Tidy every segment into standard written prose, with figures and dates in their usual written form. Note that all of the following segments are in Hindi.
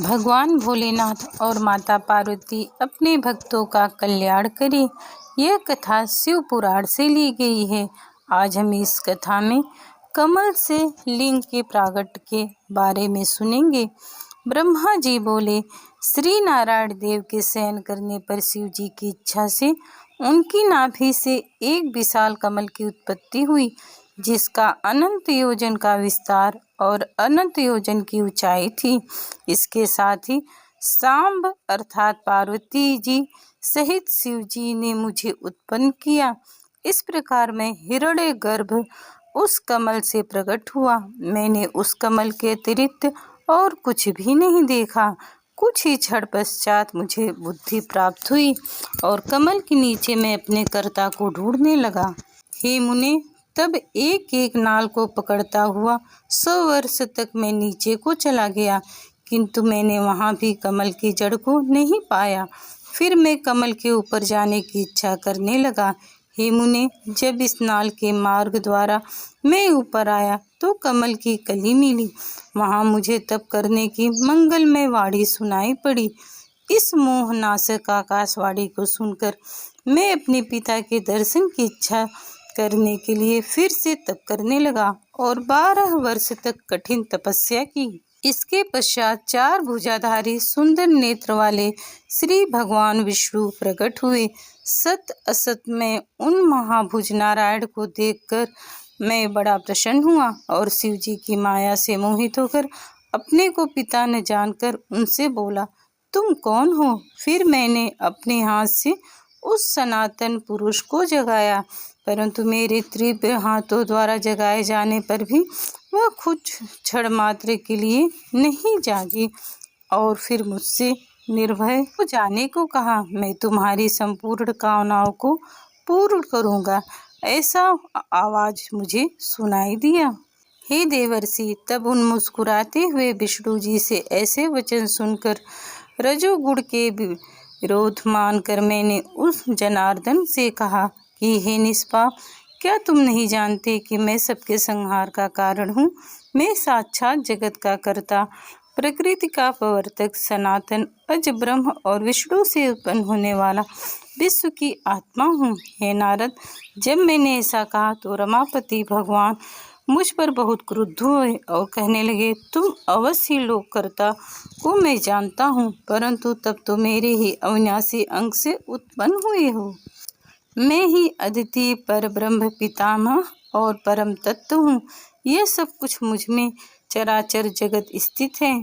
भगवान भोलेनाथ और माता पार्वती अपने भक्तों का कल्याण करें। यह कथा शिव पुराण से ली गई है। आज हम इस कथा में कमल से लिंग के प्रागट्य के बारे में सुनेंगे। ब्रह्मा जी बोले, श्री नारायण देव के शयन करने पर शिव जी की इच्छा से उनकी नाभि से एक विशाल कमल की उत्पत्ति हुई, जिसका अनंत योजन का विस्तार और अनंत योजन की ऊंचाई थी। इसके साथ ही सांब अर्थात पार्वती जी सहित शिव जी ने मुझे उत्पन्न किया। इस प्रकार मैं हिरण्य गर्भ उस कमल से प्रकट हुआ। मैंने उस कमल के अतिरिक्त और कुछ भी नहीं देखा। कुछ ही क्षण पश्चात मुझे बुद्धि प्राप्त हुई और कमल के नीचे मैं अपने कर्ता को ढूंढने लगा। हे मुने, तब एक एक नाल को पकड़ता हुआ 100 वर्ष तक मैं नीचे को चला गया, किंतु मैंने वहाँ भी कमल की जड़ को नहीं पाया। फिर मैं कमल के ऊपर जाने की इच्छा करने लगा। हे मुने, जब इस नाल के मार्ग द्वारा मैं ऊपर आया तो कमल की कली मिली। वहाँ मुझे तप करने की मंगलमय वाणी सुनाई पड़ी। इस मोहनाशक आकाशवाणी को सुनकर मैं अपने पिता के दर्शन की इच्छा करने के लिए फिर से तप करने लगा और 12 वर्ष तक कठिन तपस्या की। इसके पश्चात 4 भुजाधारी सुंदर नेत्र वाले श्री भगवान विष्णु प्रकट हुए। सत असत में उन महाभुज नारायण को देखकर मैं बड़ा प्रसन्न हुआ और शिव जी की माया से मोहित होकर अपने को पिता न जानकर उनसे बोला, तुम कौन हो? फिर मैंने अपने हाथ से उस सनातन पुरुष को जगाया, परंतु मेरे तीव्र हाथों द्वारा जगाए जाने पर भी वह कुछ क्षण मात्र के लिए नहीं जागी और फिर मुझसे निर्भय हो जाने को कहा। मैं तुम्हारी संपूर्ण कामनाओं को पूर्ण करूंगा, ऐसा आवाज मुझे सुनाई दिया। हे देवर्षि, तब उन मुस्कुराते हुए विष्णु जी से ऐसे वचन सुनकर रजोगुण के विरोध मानकर मैंने उस जनार्दन से कहा कि हे निष्पाप, क्या तुम नहीं जानते कि मैं सबके संहार का कारण हूँ? मैं साक्षात जगत का कर्ता, प्रकृति का प्रवर्तक, सनातन अज ब्रह्म और विष्णु से उत्पन्न होने वाला विश्व की आत्मा हूँ। हे नारद, जब मैंने ऐसा कहा तो रमापति भगवान मुझ पर बहुत क्रुद्ध हुए और कहने लगे, तुम अवश्य लोककर्ता को मैं जानता हूँ, परंतु तब तो मेरे ही अविनाशी अंग से उत्पन्न हुए हो। मैं ही अद्वितीय पर ब्रह्म पितामह और परम तत्व हूँ। यह सब कुछ मुझ में चराचर जगत स्थित है।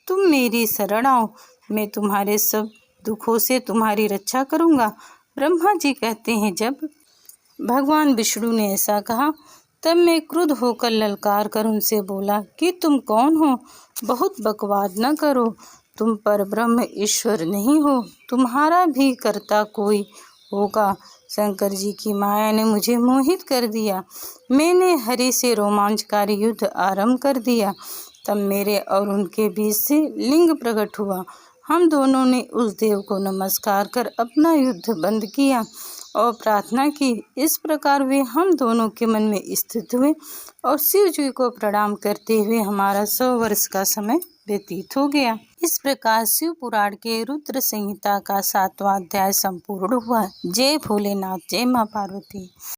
तुम मेरी शरण आओ, मैं तुम्हारे सब दुखों से तुम्हारी रक्षा करूँगा। ब्रह्मा जी कहते हैं, जब भगवान विष्णु ने ऐसा कहा तब मैं क्रुद्ध होकर ललकार कर उनसे बोला कि तुम कौन हो? बहुत बकवाद न करो। तुम पर ब्रह्म ईश्वर नहीं हो, तुम्हारा भी कर्ता कोई होगा। शंकर जी की माया ने मुझे मोहित कर दिया। मैंने हरि से रोमांचकारी युद्ध आरंभ कर दिया। तब मेरे और उनके बीच से लिंग प्रकट हुआ। हम दोनों ने उस देव को नमस्कार कर अपना युद्ध बंद किया और प्रार्थना की। इस प्रकार वे हम दोनों के मन में स्थित हुए और शिव जी को प्रणाम करते हुए हमारा 100 वर्ष का समय व्यतीत हो गया। इस प्रकार शिव पुराण के रुद्र संहिता का 7वां अध्याय संपूर्ण हुआ। जय भोलेनाथ, जय मां पार्वती।